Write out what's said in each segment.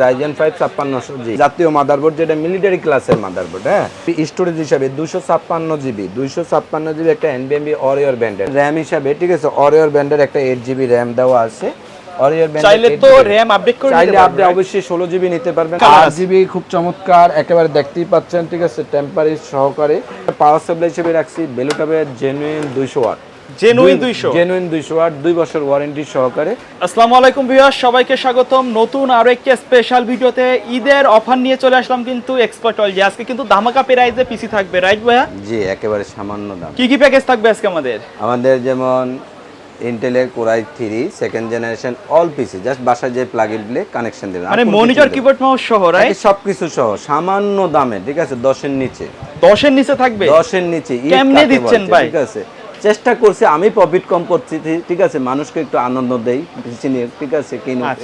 Ryzen 5 5600G জাতীয় motherboard, যেটা military ক্লাসের মাদারবোর্ড। হ্যাঁ, স্টোরেজ হিসাবে 256GB একটা NVMe Warrior ব্যান্ডের RAM হিসাবে, ঠিক আছে, Warrior ব্যান্ডের একটা 8GB RAM দেওয়া আছে। Warrior ব্যান্ডের চাইলে তো RAM আপডেট করে চাইলে আপনি অবশ্যই 16GB নিতে পারবেন। 8GB খুব চমৎকার, একেবারে দেখতেই পাচ্ছেন, ঠিক আছে, টেম্পারি সহকারে। পাওয়ার সাপ্লাই হিসেবে রাখছি বেলুটাবের জেনুইন 200 ওয়াট। জেনুইন 200 ওয়াট, 2 বছর ওয়ারেন্টি সহকারে। আসসালামু আলাইকুম ভিউয়ার্স, সবাইকে স্বাগতম নতুন আরো একটি স্পেশাল ভিডিওতে। ঈদের অফার নিয়ে চলে আসলাম কিন্তু এক্সপার্টলজি। আজকে কিন্তু ধামাকা প্রাইসে পিসি থাকবে, রাইট ভাইয়া? জি, একেবারে সামান্য দাম। কি কি প্যাকেজ থাকবে আজকে আমাদের? যেমন ইন্টেলের Core i3 second generation all PC, just বাসায় যে প্লাগ ইন প্লে কানেকশন দিবেন, মানে মনিটর কিবোর্ড মাউস সহ, রাইট? সবকিছু সহ সামান্য দামে, ঠিক আছে, 10 এর নিচে। 10 এর নিচে থাকবে? 10 এর নিচে। কেমনে দিচ্ছেন ভাই? ঠিক আছে, চেষ্টা করছি, আমি প্রফিট কম করছি, ঠিক আছে, মানুষকে একটু আনন্দ দেই, ঠিক আছে,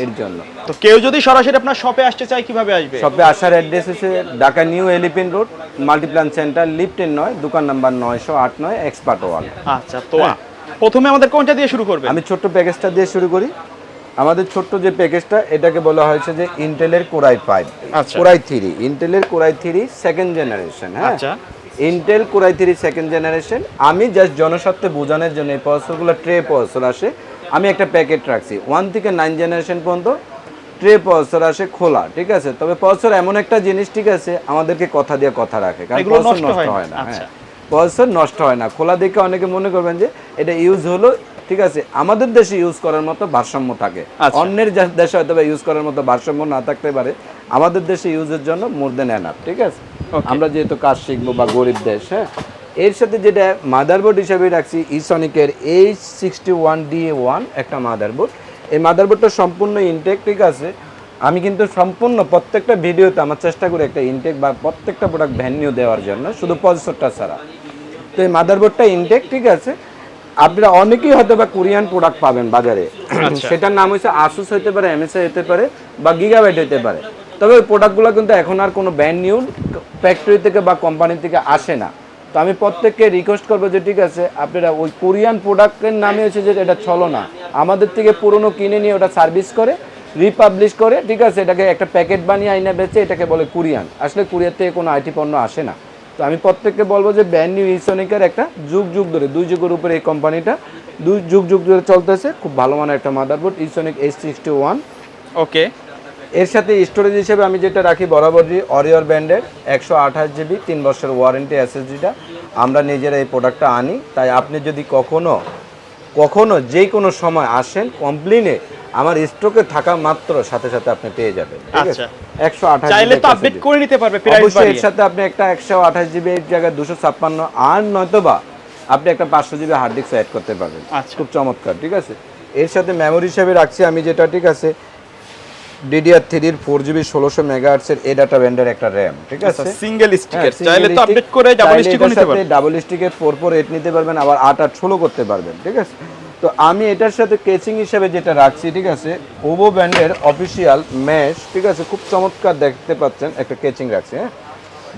এর জন্য। তো কেউ যদি সরাসরি আপনার শপে আসতে চায় কিভাবে আসবে? শপে আসার অ্যাড্রেস হচ্ছে Dhaka new elephant road, Multiplan centre, lift 9, দোকান নাম্বার 908 এক্সপার্ট ওয়াল। আচ্ছা, তো প্রথমে আমাদের কোনটা দিয়ে শুরু করবে? আমি ছোট্ট প্যাকেজটা দিয়ে শুরু করি। আমাদের ছোট্ট যে প্যাকেজটা, এটাকে বলা হয়েছে যে ইন্টেলের Core i5, Core i3, ইন্টেলের Core i3 সেকেন্ড জেনারেশন। হ্যাঁ, আচ্ছা, Intel Core i3 second generation. আমি জাস্ট জনস্বার্থে বোঝানোর জন্য এই প্রসেসরগুলো ট্রে প্রসেসর আসে, আমি একটা প্যাকেট রাখছি 1 থেকে 9 জেনারেশন পর্যন্ত ট্রে প্রসেসর আসে খোলা, ঠিক আছে। তবে প্রসেসর এমন একটা জিনিস, ঠিক আছে, আমাদেরকে কথা দিয়ে কথা রাখে, কারণ প্রসেসর নষ্ট হয় না। হ্যাঁ, প্রসেসর নষ্ট হয় না। খোলা দেখে অনেকে মনে করবেন যে এটা ইউজ হলো, ঠিক আছে, আমাদের দেশে ইউজ করার মতো ভারসাম্য থাকে, অন্যের দেশে হয়তো ইউজ করার মতো ভারসাম্য না থাকতে পারে, আমাদের দেশে ইউজের জন্য মোর দেন এনাফ, ঠিক আছে। আমরা যেহেতু কাজ শিখবো বা গরিব দেশ। হ্যাঁ, এর সাথে যেটা মাদারবোর্ড হিসাবে রাখছি ইসনিকের H61DA1 একটা মাদারবোর্ড। এই মাদারবোর্ডটা সম্পূর্ণ ইনটেক, ঠিক আছে। আমি কিন্তু সম্পূর্ণ প্রত্যেকটা ভিডিওতে আমার চেষ্টা করি একটা ইনটেক বা প্রত্যেকটা প্রোডাক্ট ভ্যানিউ দেওয়ার জন্য, শুধু প্রসেসরটা ছাড়া। তো এই মাদারবোর্ডটা ইনটেক, ঠিক আছে। আপনারা অনেকেই হয়তো বা কোরিয়ান প্রোডাক্ট পাবেন বাজারে, সেটার নাম হচ্ছে আসুস হতে পারে, MSI হতে পারে, বা গিগাবাইট হতে পারে। তবে ওই প্রোডাক্টগুলো কিন্তু এখন আর কোনো ব্র্যান্ড নিউ ফ্যাক্টরি থেকে বা কোম্পানি থেকে আসে না। তো আমি প্রত্যেককে রিকোয়েস্ট করবো যে, ঠিক আছে, আপনারা ওই কোরিয়ান প্রোডাক্টের নামে হচ্ছে যে এটা চলো না, আমাদের থেকে পুরনো কিনে নিয়ে ওটা সার্ভিস করে, রিপাবলিশ করে, ঠিক আছে, এটাকে একটা প্যাকেট বানিয়ে আইনা বেচে, এটাকে বলে কোরিয়ান। আসলে কোরিয়ার থেকে কোনো আইটি পণ্য আসে না। তো আমি প্রত্যেককে বলবো যে ব্র্যান্ড নিউ ইসনিকের একটা যুগ ধরে, 2 যুগের উপরে এই কোম্পানিটা 2 যুগ ধরে চলতেছে, খুব ভালো মানের একটা মাদারবোর্ড ইসনিক H61। ওকে, এর সাথে স্টোরেজ হিসেবে আমি যেটা রাখি বরাবরই Warrior ব্র্যান্ডের 128GB 3 বছর ওয়ারেন্টি SSD-টা। আমরা নিজেরা এই প্রোডাক্টটা আনি, তাই আপনি যদি কখনো যে কোনো সময় আসেন কমপ্লিনে, আমার স্টকে থাকা মাত্র সাথে সাথে আপনি পেয়ে যাবেন, ঠিক আছে। 128GB চাইলে তো আপডেট করে নিতে পারবে প্রাইস বাড়িয়ে। এর সাথে আপনি একটা 128GB এর জায়গায় 256 আর নয়তোবা আপনি একটা 500GB হার্ড ডিস্ক অ্যাড করতে পারবেন। খুব চমৎকার, ঠিক আছে। এর সাথে মেমোরি হিসেবে রাখছি আমি যেটা, ঠিক আছে, DDR3 এর 4GB 1600 MHz এর এডাটা ব্যান্ডের একটা RAM, ঠিক আছে, সিঙ্গেল স্টিকের। চাইলে তো আপডেট করে ডাবল স্টিকও নিতে পারবেন। ডাবল স্টিকের 448 নিতে পারবেন, আবার 8/16 করতে পারবেন, ঠিক আছে। তো আমি এটার সাথে কেচিং হিসেবে যেটা রাখছি, ঠিক আছে, ওভো ব্র্যান্ডের অফিশিয়াল মেশ, ঠিক আছে, খুব চমৎকার দেখতে পাচ্ছেন একটা কেচিং রাখছি। হ্যাঁ,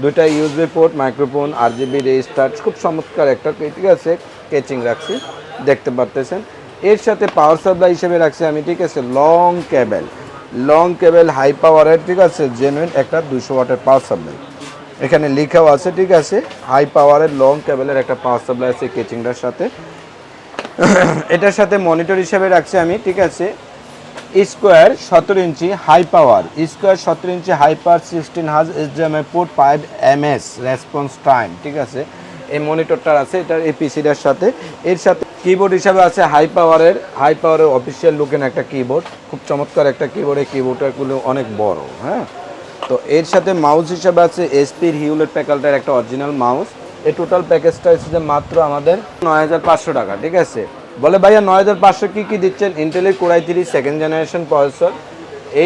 দুইটা USB port, microphone, RGB register, খুব চমৎকার একটা, ঠিক আছে, কেচিং রাখছি, দেখতে পারতেছেন। এর সাথে পাওয়ার সাপ্লাই হিসেবে রাখছি আমি, ঠিক আছে, লং কেবল হাই পাওয়ারের, ঠিক আছে, জেনুইন একটা 200 ওয়াটের পাওয়ার সাপ্লাই এখানে লেখাও আছে, ঠিক আছে। হাই পাওয়ারের লং কেবলের একটা পাওয়ার সাপ্লাই আছে কেচিংটার সাথে। এটার সাথে মনিটর হিসেবে রাখছি আমি, ঠিক আছে, square 17 inch high power, 16 Hz HDMI port 5 ms response time, ঠিক আছে। এই মনিটরটা আছে এটার এই পিসিটার সাথে। এর সাথে কিবোর্ড হিসাবে আছে হাই পাওয়ারের অফিসিয়াল লুকের একটা কিবোর্ড, খুব চমৎকার একটা কিবোর্ড। এই কিবোর্ডগুলো অনেক বড়। হ্যাঁ, তো এর সাথে মাউস হিসাবে আছে এসপির হিউলেট প্যাকালটার একটা অরিজিনাল মাউস। এই টোটাল প্যাকেজটা হচ্ছে যে মাত্র আমাদের 9500 টাকা, ঠিক আছে। বলে ভাইয়া 9500 কি দিচ্ছেন? ইন্টেলের Core i3 second generation processor,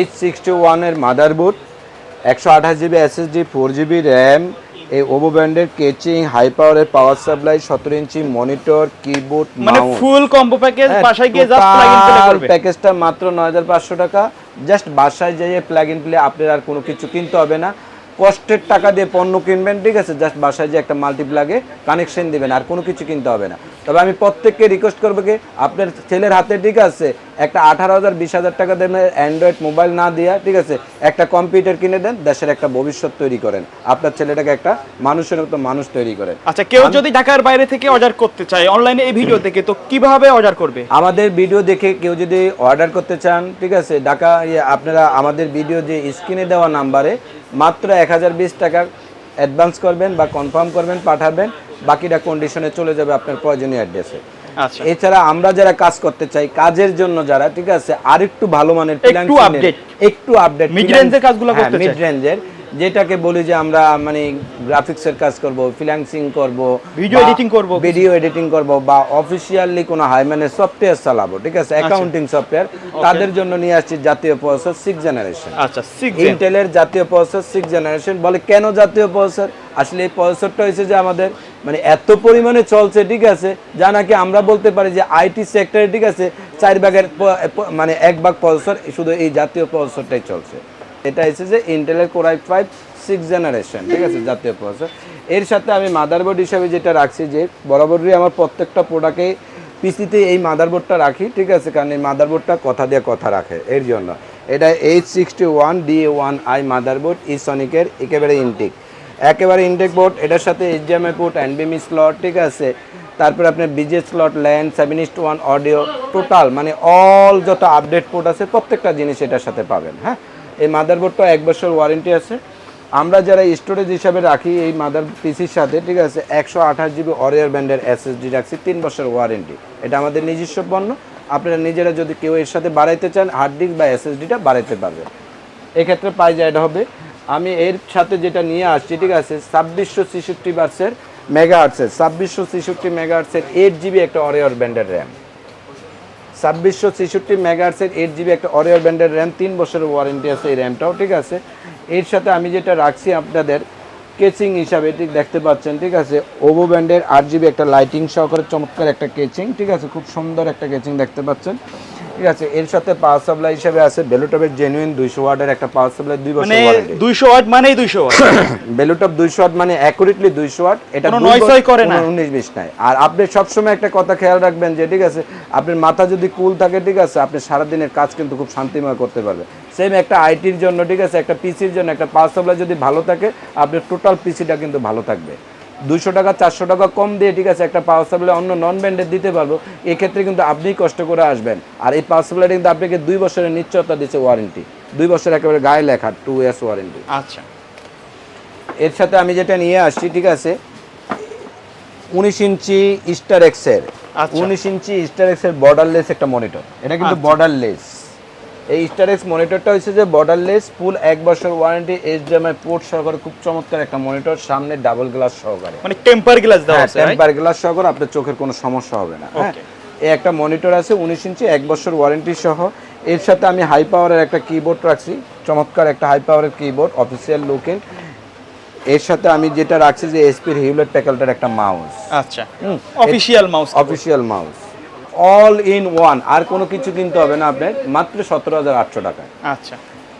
H61 এর motherboard, 128GB SSD, 4GB RAM, এই ওভো ব্র্যান্ডের কেচিং, হাই পাওয়ারের power supply, 17 inch monitor, keyboard, মানে ফুল কম্বো প্যাকেজ। বাসায় গিয়ে জাস্ট প্লাগ ইন প্লে করবে। প্যাকেজটা মাত্র 9500 টাকা। জাস্ট বাসায় যেয়ে প্লাগ ইন প্লে, আপনার আর কোনো কিছু কিনতে হবে না। কষ্টের টাকা দিয়ে পণ্য কিনবেন, ঠিক আছে, জাস্ট বাসায় যে একটা মাল্টিপ্লাগে কানেকশন দিবেন, আর কোনো কিছু কিনতে হবে না। তবে আমি প্রত্যেককে রিকোয়েস্ট করবো কি, আপনার ছেলের হাতে, ঠিক আছে, একটা 18,000 20,000 টাকা দেন অ্যান্ড্রয়েড মোবাইল না দিয়া, ঠিক আছে, একটা কম্পিউটার কিনে দেন, দেশের একটা ভবিষ্যৎ তৈরি করেন, আপনার ছেলেটাকে একটা মানুষের মতো মানুষ তৈরি করেন। আচ্ছা, কেউ যদি ঢাকার বাইরে থেকে অর্ডার করতে চায় অনলাইনে এই ভিডিও থেকে, তো কিভাবে অর্ডার করবে? আমাদের ভিডিও দেখে কেউ যদি অর্ডার করতে চান, ঠিক আছে, ঢাকা আপনারা আমাদের ভিডিও যে স্ক্রিনে দেওয়া নাম্বারে মাত্র 1020 টাকা অ্যাডভান্স করবেন বা কনফার্ম করবেন, পাঠাবেন, বাকিটা কন্ডিশনে চলে যাবে আপনার প্রয়োজনীয় অ্যাড্রেসে। আচ্ছা, এছাড়া আমরা যারা কাজ করতে চাই, কাজের জন্য যারা, ঠিক আছে, আরেকটু ভালো মানের একটু আপডেট মিড রেঞ্জের কাজগুলো করতে চাই, মিড রেঞ্জের যেটাকে বলি যে আমরা মানে গ্রাফিক্সের কাজ করব, ফ্রিল্যান্সিং করব, ভিডিও এডিটিং করব বা অফিশিয়ালি কোনো হাইম্যানের সফটওয়্যার চালাবো, ঠিক আছে, অ্যাকাউন্টিং সফটওয়্যার, তাদের জন্য নিয়ে আসছি জাতীয় প্রসেসর 6 জেনারেশন। আচ্ছা, ইন্টেলের জাতীয় প্রসেসর 6 জেনারেশন। বলে কেন জাতীয় প্রসেসর? আসলে এই প্রসেসরটা হয়েছে যে আমাদের মানে এত পরিমাণে চলছে, ঠিক আছে, যা নাকি আমরা বলতে পারি যে আইটি সেক্টরে, ঠিক আছে, 4 ভাগের মানে 1 ভাগ প্রসেসর শুধু এই জাতীয় প্রসেসরটাই চলছে। এটা হচ্ছে যে ইন্টেলের কোর i5 6 জেনারেশন, ঠিক আছে, জাতীয় প্রসেসর। এর সাথে আমি মাদারবোর্ড হিসাবে যেটা রাখছি, যে বরাবরই আমার প্রত্যেকটা প্রোডাক্টে পিসিতে এই মাদারবোর্ডটা রাখি, ঠিক আছে, কারণ এই মাদারবোর্ডটা কথা দিয়ে কথা রাখে। এর জন্য এটা H61DA1i মাদারবোর্ড ইসনিকের একেবারে ইনটেক বোর্ড। এটার সাথে HDMI পোর্ট, NVMe স্লট, ঠিক আছে, তারপরে আপনার বিজে স্লট, ল্যান্ড 7:1 অডিও, টোটাল মানে অল যত আপডেট পোর্ট আছে প্রত্যেকটা জিনিস এটার সাথে পাবেন। হ্যাঁ, এই মাদারবোর্ডটা 1 বছর ওয়ারেন্টি আছে। আমরা যারা স্টোরেজ হিসাবে রাখি এই মাদার পিসির সাথে, ঠিক আছে, 128 GB অরিয়র ব্যান্ডের SSD রাখছি, 3 বছর ওয়ারেন্টি। এটা আমাদের নিজস্ব পণ্য। আপনারা নিজেরা যদি কেউ এর সাথে বাড়াইতে চান, হার্ড ডিস্ক বা SSDটা বাড়াইতে পারবে। এক্ষেত্রে প্রাইস অ্যাড হবে। আমি এর সাথে যেটা নিয়ে আসছি, ঠিক আছে, 2666 বার্সের মেগাহার্টসের 2666 মেগাহার্টসের 8 GB একটা অরিয়র ব্যান্ডের র্যাম, 2666 মেগাহার্টসের 8 GB একটা অরিয়র ব্যান্ডের র্যাম, 3 বছরের ওয়ারেন্টি আছে এই র্যামটাও, ঠিক আছে। এর সাথে আমি যেটা রাখছি আপনাদের কেচিং হিসাবে, ঠিক দেখতে পাচ্ছেন, ঠিক আছে, ওভো ব্যান্ডের 8 GB একটা লাইটিং সহকারে চমৎকার একটা কেচিং, ঠিক আছে, খুব সুন্দর একটা কেচিং দেখতে পাচ্ছেন, ঠিক আছে। এর সাথে পাওয়ার সাপ্লাই হিসাবে আছে বেলুটপের জেনুইন 200 ওয়াটের একটা পাওয়ার সাপ্লাই, 2 বছর ওয়ারেন্টি। 200 ওয়াট মানেই 200 ওয়াট, বেলুটপ 200 ওয়াট মানে অ্যাকুরেটলি 200 ওয়াট। এটা কোনো নয়েজ করে না, 19-20 নাই। আর আপনি সবসময় একটা কথা খেয়াল রাখবেন যে, ঠিক আছে, আপনার মাথা যদি কুল থাকে, ঠিক আছে, আপনি সারাদিনের কাজ কিন্তু খুব শান্তিময় করতে পারবেন। সেম একটা আইটির জন্য, ঠিক আছে, একটা পিসির জন্য একটা পাওয়ার সাপ্লাই যদি ভালো থাকে, আপনার টোটাল পিসিটা কিন্তু ভালো থাকবে। 200 টাকা 400 টাকা কম দিয়ে, ঠিক আছে, একটা পাওয়ার সাপ্লাই অন্য নন ব্র্যান্ডের দিতে পারবো। এক্ষেত্রে কিন্তু আপনিই কষ্ট করে আসবেন। আর এই পাওয়ার সাপ্লাইটা কিন্তু আপনাকে 2 বছরের নিশ্চয়তা দিচ্ছে ওয়ারেন্টি, 2 বছর একেবারে গায়ে লেখা 2 ইয়ার্স ওয়ারেন্টি। আচ্ছা, এর সাথে আমি যেটা নিয়ে আসছি, ঠিক আছে, 19 ইঞ্চি স্টার এক্সের 19 ইঞ্চি স্টার এক্সের বর্ডারলেস একটা মনিটর। এটা কিন্তু বর্ডারলেস। এই স্টার এক্স মনিটরটা হচ্ছে যে বর্ডারলেস, ফুল 1 বছর ওয়ারেন্টি, HDMI পোর্ট সহকারে খুব চমৎকার একটা মনিটর, সামনে ডাবল গ্লাস সহকারে, মানে টেম্পার গ্লাস দেওয়া আছে, টেম্পার গ্লাস সহকারে, আপনার চোখের কোনো সমস্যা হবে না। হ্যাঁ, এই একটা মনিটর আছে 19 ইঞ্চি 1 বছর ওয়ারেন্টি সহ। এর সাথে আমি হাই পাওয়ারের একটা কিবোর্ড রাখছি, চমৎকার একটা হাই পাওয়ারের কিবোর্ড, অফিসিয়াল লুকিং। এর সাথে আমি যেটা রাখছি যে এসপির হিউলেট প্যাকেলটার একটা মাউস। আচ্ছা, official mouse all in one, আর কোনো কিছু কিনতে হবে না আপনার, মাত্র 17,800 টাকায়। আচ্ছা,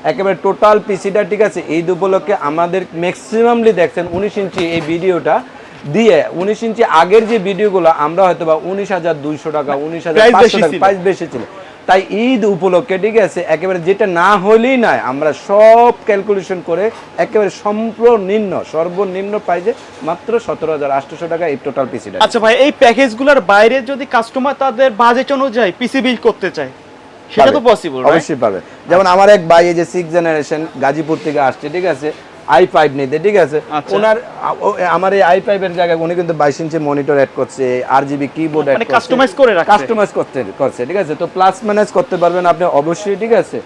একেবারে টোটাল পিসিটা, ঠিক আছে। এই উপলক্ষে আমাদের ম্যাক্সিমামলি দেখছেন 19 ইঞ্চি এই ভিডিওটা দিয়ে, 19 ইঞ্চি আগের যে ভিডিওগুলো আমরা হয়তো বা 19,200 টাকা 19,500 টাকা প্রাইস বেশি ছিল, তাই ঈদ উপলক্ষে, ঠিক আছে, একেবারে যেটা না হলেই নয়, আমরা সব ক্যালকুলেশন করে একেবারে সর্বনিম্ন প্রাইসে মাত্র 17,800 টাকা এই টোটাল পিসিটা। আচ্ছা ভাই, এই প্যাকেজগুলোর বাইরে যদি কাস্টমার তাদের বাজেট অনুযায়ী পিসি বিল্ড করতে চায়, সেটা তো পসিবল, অবশ্যই পাবে। যেমন আমার এক ভাই এই যে 6 জেনারেশন গাজীপুর থেকে আসছে, ঠিক আছে, i5 নিতে, ঠিক আছে, ওনার আমার এই i5 এর জায়গায় উনি কিন্তু 22 ইঞ্চি মনিটর অ্যাড করছে, RGB কিবোর্ড অ্যাড করছে, কাস্টমাইজ করছে, ঠিক আছে। তো প্লাস মাইনাস করতে পারবেন আপনি অবশ্যই, ঠিক আছে,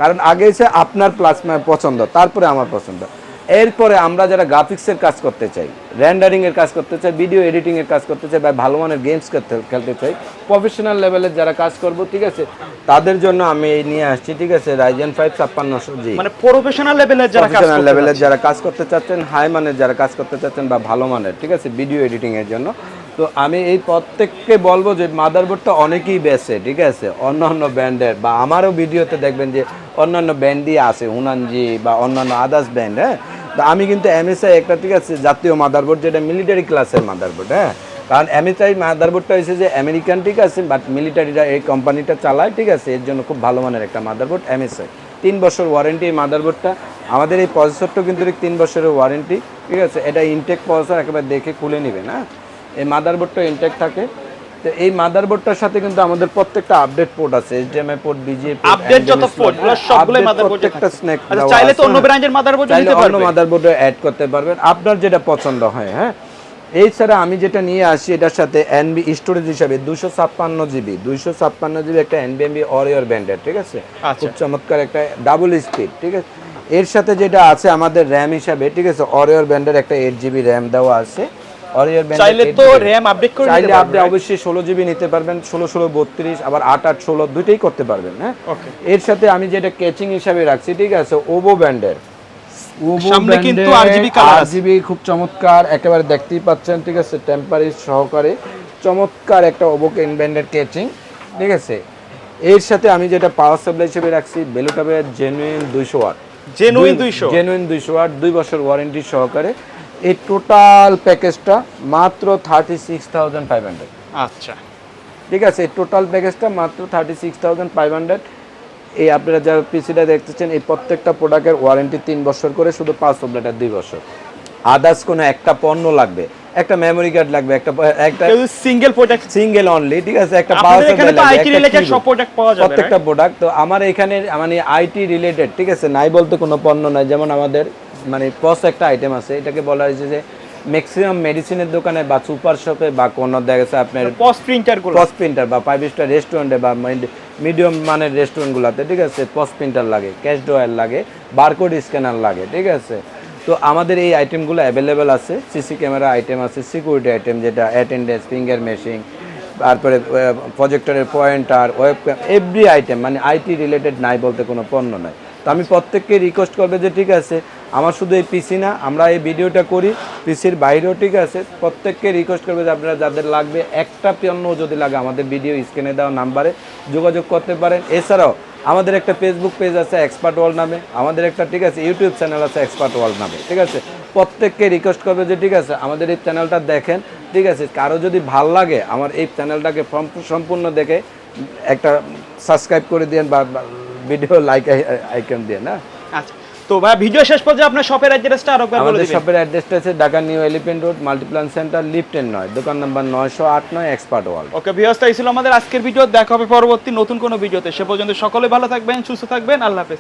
কারণ আগে এসে আপনার প্লাস পছন্দ, তারপরে আমার পছন্দ। এরপরে আমরা যারা গ্রাফিক্সের কাজ করতে চাই, রেন্ডারিং এর কাজ করতে চাই, ভিডিও এডিটিং এর কাজ করতে চাই, বা ভালো মানের গেমস খেলতে চাই, প্রফেশনাল লেভেলের যারা কাজ করব, ঠিক আছে, তাদের জন্য আমি নিয়ে আসছি, ঠিক আছে, Ryzen 5 5600G, মানে প্রফেশনাল লেভেলের যারা কাজ করতে চাচ্ছেন, হাই মানের যারা কাজ করতে চাচ্ছেন, বা ভালো মানের, ঠিক আছে, ভিডিও এডিটিং এর জন্য। তো আমি এই প্রত্যেককে বলবো যে মাদারবোর্ডটা অনেকেই বেছে, ঠিক আছে, অন্যান্য ব্র্যান্ডের, বা আমারও ভিডিওতে দেখবেন যে অন্যান্য ব্র্যান্ডই আছে, হুনানজি বা অন্যান্য আদার্স ব্র্যান্ড, হ্যাঁ, তো আমি কিন্তু এমএসআই একটা, ঠিক আছে, জাতীয় মাদারবোর্ড, যেটা মিলিটারি ক্লাসের মাদারবোর্ড, হ্যাঁ, কারণ এমএসআই মাদারবোর্ডটা হয়েছে যে আমেরিকান, ঠিক আছে, বাট মিলিটারিরা এই কোম্পানিটা চালায়, ঠিক আছে, এর জন্য খুব ভালো মানের একটা মাদারবোর্ড এমএসআই। 3 বছর ওয়ারেন্টি এই মাদারবোর্ডটা। আমাদের এই প্রসেসরটাও কিন্তু 3 বছরের ওয়ারেন্টি, ঠিক আছে। এটা ইনটেক প্রসেসর, একেবারে দেখে খুলে নেবেন, হ্যাঁ। এই মাদারবোর্ডটা ইনটেক থাকে। তো এই মাদারবোর্ডটার সাথে কিন্তু আমাদের প্রত্যেকটা আপডেট পোর্ট আছে, HDMI port, VGA port, update যত পোর্টগুলো সবগুলো মাদারবোর্ডে থাকে। প্রত্যেকটা স্ন্যাক আচ্ছা, চাইলে তো অন্য ব্র্যান্ডের মাদারবোর্ড নিতে পারবেন, অন্য মাদারবোর্ডে অ্যাড করতে পারবেন, আপনার যেটা পছন্দ হয়, হ্যাঁ। এই ছাড়া আমি যেটা নিয়ে আসি এটার সাথে এনবি স্টোরেজ হিসাবে 256 জিবি একটা এনবিএমবি অরিয়র ব্র্যান্ডের, ঠিক আছে, খুব চমৎকার একটা ডাবল স্পিড, ঠিক আছে। এর সাথে যেটা আছে আমাদের র্যাম হিসাবে, ঠিক আছে, অরিয়র ব্র্যান্ডের একটা 8 জিবি র্যাম দেওয়া আছে। অরিয়র ব্র্যান্ড চাইলে তো র‍্যাম আপডেট করে চাইলে আপনি অবশ্যই 16 জিবি নিতে পারবেন, 16 32, আবার 8 16 দুটেই করতে পারবেন, হ্যাঁ। ওকে। এর সাথে আমি যেটা ক্যাচিং হিসাবে রাখছি, ঠিক আছে, ওভো ব্র্যান্ডের, সামনে কিন্তু আরজিবি কালার আছে, আরজিবি খুব চমৎকার, একেবারে দেখতেই পাচ্ছেন, ঠিক আছে, টেম্পারেজ সহকারে চমৎকার একটা ওভো ব্র্যান্ডের ক্যাচিং, ঠিক আছে। এর সাথে আমি যেটা পাওয়ার সাপ্লাই হিসেবে রাখছি বেলুটাবের জেনুইন 200 ওয়াট, জেনুইন 200 ওয়াট, 2 বছর ওয়ারেন্টি সহকারে। এই টোটাল প্যাকেজটা মাত্র 36,500। আচ্ছা, ঠিক আছে, এই টোটাল প্যাকেজটা মাত্র 36,500। এই আপনারা যারা পিসিটা দেখতেছেন, এই প্রত্যেকটা প্রোডাক্টের ওয়ারেন্টি 3 বছর করে, শুধু পাওয়ার সাপ্লাইটা 2 বছর। আদার্স কোনো একটা পণ্য লাগবে, একটা মেমোরি কার্ড লাগবে, একটা সিঙ্গেল প্রোডাক্ট, সিঙ্গেল অনলি, ঠিক আছে, একটা পাওয়ার সাপ্লাই লাগবে, আইটি রিলেটেড সব প্রোডাক্ট পাওয়া যাবে, প্রত্যেকটা প্রোডাক্ট। তো আমার এখানে মানে আইটি রিলেটেড, ঠিক আছে, নাই বলতে কোনো পণ্য নাই। যেমন আমাদের মানে পস একটা আইটেম আছে, এটাকে বলা হয়েছে যে ম্যাক্সিমাম মেডিসিনের দোকানে বা সুপার শপে বা কোনো দেখা গেছে আপনার পস প্রিন্টার বা 5 স্টার রেস্টুরেন্টে বা মিডিয়াম মানের রেস্টুরেন্টগুলোতে, ঠিক আছে, পস প্রিন্টার লাগে, ক্যাশ ড্রয়ার লাগে, বারকোড স্ক্যানার লাগে, ঠিক আছে। তো আমাদের এই আইটেমগুলো অ্যাভেলেবেল আছে। সিসি ক্যামেরা আইটেম আছে, সিকিউরিটি আইটেম যেটা অ্যাটেন্ডেন্স, ফিঙ্গার মেশিং, তারপরে প্রজেক্টরের পয়েন্টার, ওয়েবক্যাম, এভরি আইটেম, মানে আইটি রিলেটেড নাই বলতে কোনো পণ্য নাই। তো আমি প্রত্যেককে রিকোয়েস্ট করবে যে ঠিক আছে, আমার শুধু এই পিসি না, আমরা এই ভিডিওটা করি পিসির বাইরেও, ঠিক আছে, প্রত্যেককে রিকোয়েস্ট করবে যে আপনারা যাদের লাগবে একটা পণ্য যদি লাগে আমাদের ভিডিও স্ক্রিনে দেওয়া নাম্বারে যোগাযোগ করতে পারেন। এছাড়াও আমাদের একটা ফেসবুক পেজ আছে এক্সপার্ট ওয়ার্ল্ড নামে, আমাদের একটা, ঠিক আছে, ইউটিউব চ্যানেল আছে এক্সপার্ট ওয়ার্ল্ড নামে, ঠিক আছে। প্রত্যেককে রিকোয়েস্ট করবে যে ঠিক আছে আমাদের এই চ্যানেলটা দেখেন, ঠিক আছে, কারো যদি ভাল লাগে আমার এই চ্যানেলটাকে সম্পূর্ণ দেখে একটা সাবস্ক্রাইব করে দিন বা ভিডিও লাইক আইকন দিয়ে না। আচ্ছা, তো ভাই ভিডিও শেষ পর্যন্ত আপনার শপের অ্যাড্রেসটা আরেকবার বলে দিবেন। আমাদের শপের অ্যাড্রেসটা আছে Dhaka new elephant road, Multiplan centre, lift 9, দোকান number 908 expert world. Okay viewers, তাই ছিল আমাদের আজকের ভিডিও। দেখা হবে পরবর্তী নতুন কোনো ভিডিওতে। সে পর্যন্ত সকলে ভালো থাকবেন, সুস্থ থাকবেন, আল্লাহ হাফেজ।